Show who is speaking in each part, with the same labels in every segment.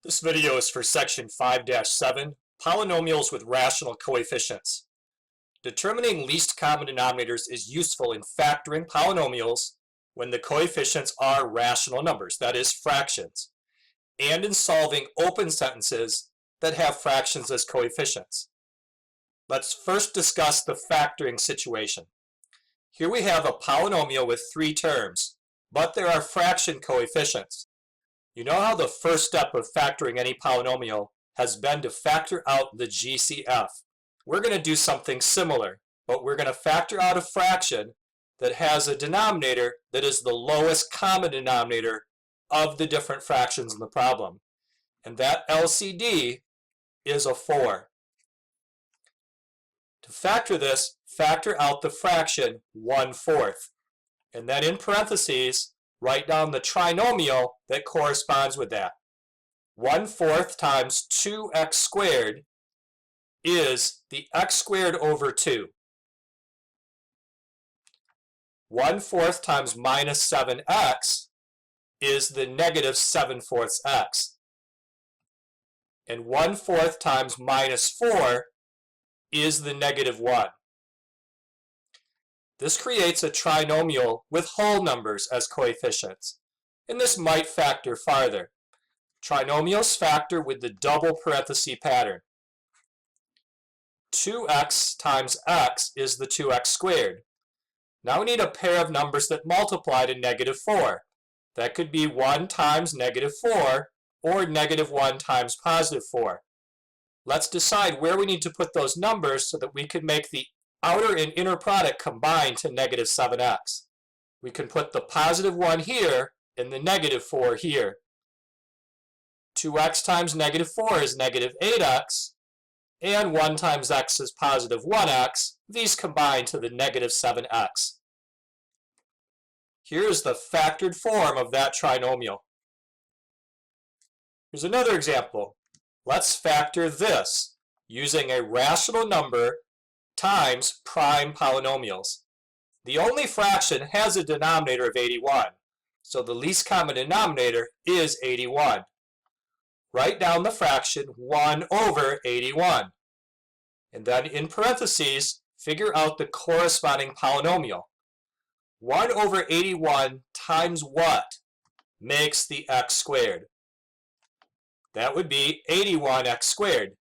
Speaker 1: This video is for section 5-7, polynomials with rational coefficients. Determining least common denominators is useful in factoring polynomials when the coefficients are rational numbers, that is, fractions, and in solving open sentences that have fractions as coefficients. Let's first discuss the factoring situation. Here we have a polynomial with three terms, but there are fraction coefficients. You know how the first step of factoring any polynomial has been to factor out the GCF. We're going to do something similar, but we're going to factor out a fraction that has a denominator that is the lowest common denominator of the different fractions in the problem. And that LCD is a 4. To factor this, factor out the fraction 1/4. And then in parentheses, write down the trinomial that corresponds with that. 1/4 times 2x squared is the x squared over 2. 1/4 times minus 7x is the negative 7/4 x. And 1/4 times minus 4 is the negative 1. This creates a trinomial with whole numbers as coefficients, and this might factor farther. Trinomials factor with the double parenthesis pattern. 2x times x is the 2x squared. Now we need a pair of numbers that multiply to negative 4. That could be 1 times negative 4 or negative 1 times positive 4. Let's decide where we need to put those numbers so that we can make the outer and inner product combine to negative 7x. We can put the positive 1 here and the negative 4 here. 2x times negative 4 is negative 8x, and 1 times x is positive 1x. These combine to the negative 7x. Here's the factored form of that trinomial. Here's another example. Let's factor this using a rational number times prime polynomials. The only fraction has a denominator of 81, so the least common denominator is 81. Write down the fraction 1 over 81, and then in parentheses, figure out the corresponding polynomial. 1 over 81 times what makes the x squared? That would be 81x squared.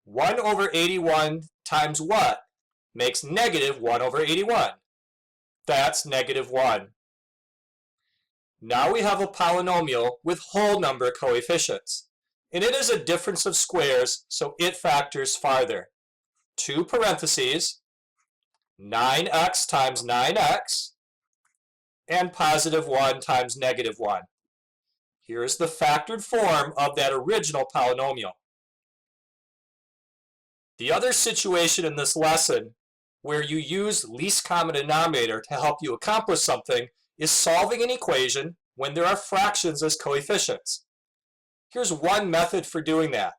Speaker 1: 1 over 81 times what makes negative 1 over 81? That's negative 1. Now we have a polynomial with whole number coefficients. And it is a difference of squares, so it factors farther. 2 parentheses, 9x times 9x, and positive 1 times negative 1. Here is the factored form of that original polynomial. The other situation in this lesson where you use least common denominator to help you accomplish something is solving an equation when there are fractions as coefficients. Here's one method for doing that.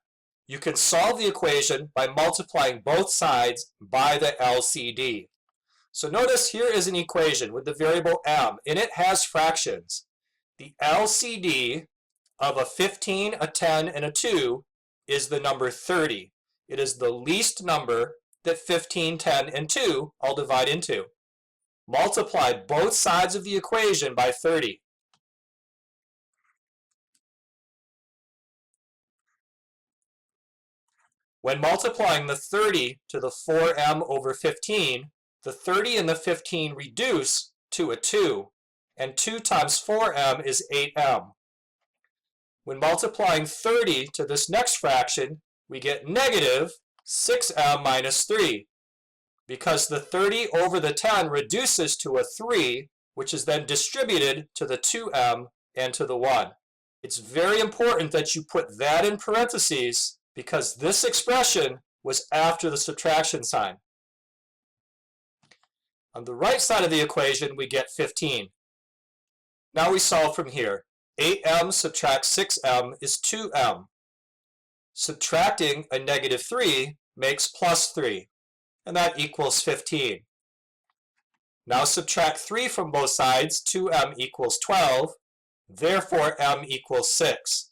Speaker 1: You can solve the equation by multiplying both sides by the LCD. So notice here is an equation with the variable m, and it has fractions. The LCD of a 15, a 10, and a 2 is the number 30. It is the least number that 15, 10, and 2 all divide into. Multiply both sides of the equation by 30. When multiplying the 30 to the 4m over 15, the 30 and the 15 reduce to a 2, and 2 times 4m is 8m. When multiplying 30 to this next fraction, we get negative 6m minus 3, because the 30 over the 10 reduces to a 3, which is then distributed to the 2m and to the 1. It's very important that you put that in parentheses because this expression was after the subtraction sign. On the right side of the equation, we get 15. Now we solve from here. 8m subtract 6m is 2m. Subtracting a negative 3 makes plus 3, and that equals 15. Now subtract 3 from both sides, 2m equals 12. Therefore, m equals 6.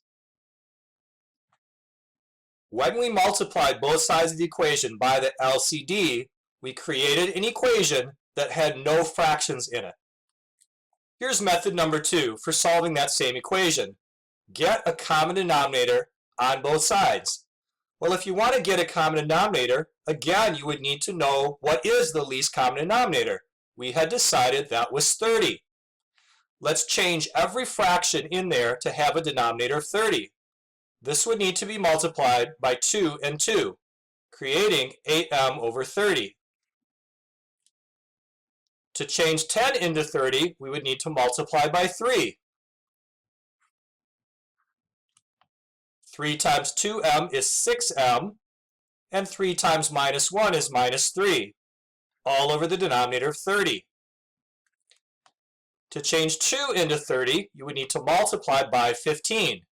Speaker 1: When we multiplied both sides of the equation by the LCD, we created an equation that had no fractions in it. Here's method number 2 for solving that same equation. Get a common denominator on both sides. Well, if you want to get a common denominator, again, you would need to know what is the least common denominator. We had decided that was 30. Let's change every fraction in there to have a denominator of 30. This would need to be multiplied by 2 and 2, creating 8m over 30. To change 10 into 30, we would need to multiply by 3. 3 times 2m is 6m, and 3 times minus 1 is minus 3, all over the denominator of 30. To change 2 into 30, you would need to multiply by 15,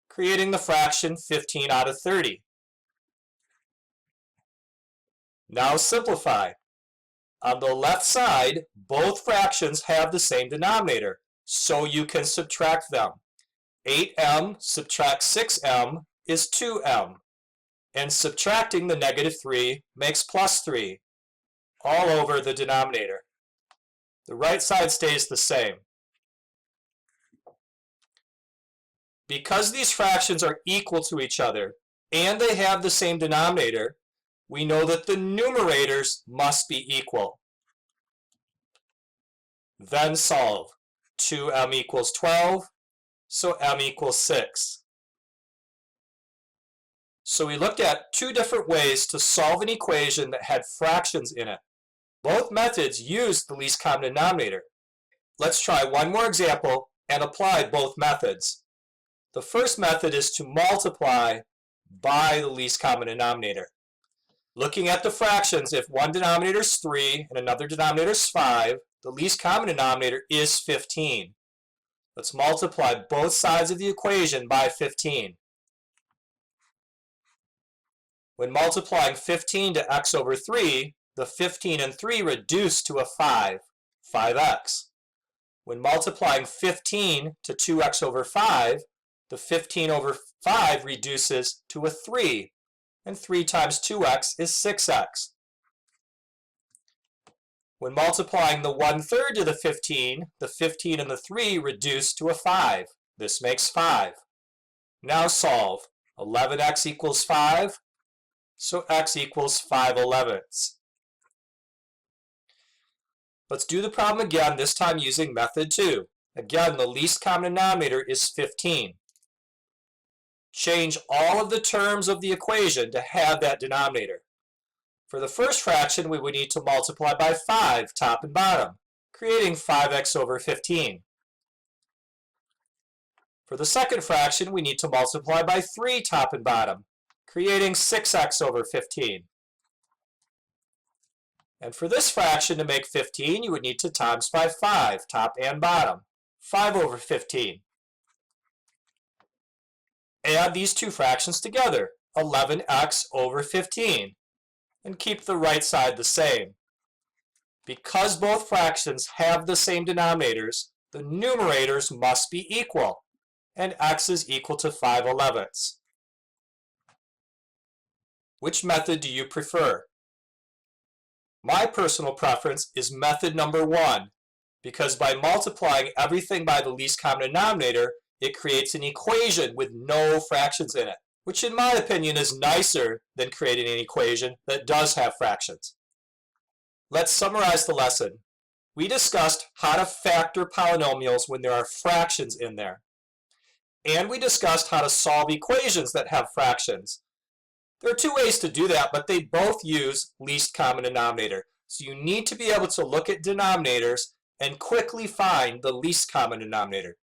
Speaker 1: creating the fraction 15 out of 30. Now simplify. On the left side, both fractions have the same denominator, so you can subtract them. 8m subtract 6m is 2m, and subtracting the negative 3 makes plus 3, all over the denominator. The right side stays the same. Because these fractions are equal to each other, and they have the same denominator, we know that the numerators must be equal. Then solve. 2m equals 12, so m equals 6. So we looked at two different ways to solve an equation that had fractions in it. Both methods used the least common denominator. Let's try one more example and apply both methods. The first method is to multiply by the least common denominator. Looking at the fractions, if one denominator is 3 and another denominator is 5, the least common denominator is 15. Let's multiply both sides of the equation by 15. When multiplying 15 to x over 3, the 15 and 3 reduce to a 5, 5x. When multiplying 15 to 2x over 5, the 15 over 5 reduces to a 3, and 3 times 2x is 6x. When multiplying the 1/3 to the 15 and the 3 reduce to a 5. This makes 5. Now solve. 11x equals 5, so x equals 5/11. Let's do the problem again, this time using method 2. Again, the least common denominator is 15. Change all of the terms of the equation to have that denominator. For the first fraction, we would need to multiply by 5, top and bottom, creating 5x over 15. For the second fraction, we need to multiply by 3, top and bottom, creating 6x over 15. And for this fraction, to make 15, you would need to times by 5, top and bottom, 5 over 15. Add these two fractions together, 11x over 15, and keep the right side the same. Because both fractions have the same denominators, the numerators must be equal, and x is equal to 5/11. Which method do you prefer? My personal preference is method number 1, because by multiplying everything by the least common denominator, it creates an equation with no fractions in it, which in my opinion is nicer than creating an equation that does have fractions. Let's summarize the lesson. We discussed how to factor polynomials when there are fractions in there. And we discussed how to solve equations that have fractions. There are two ways to do that, but they both use least common denominator. So you need to be able to look at denominators and quickly find the least common denominator.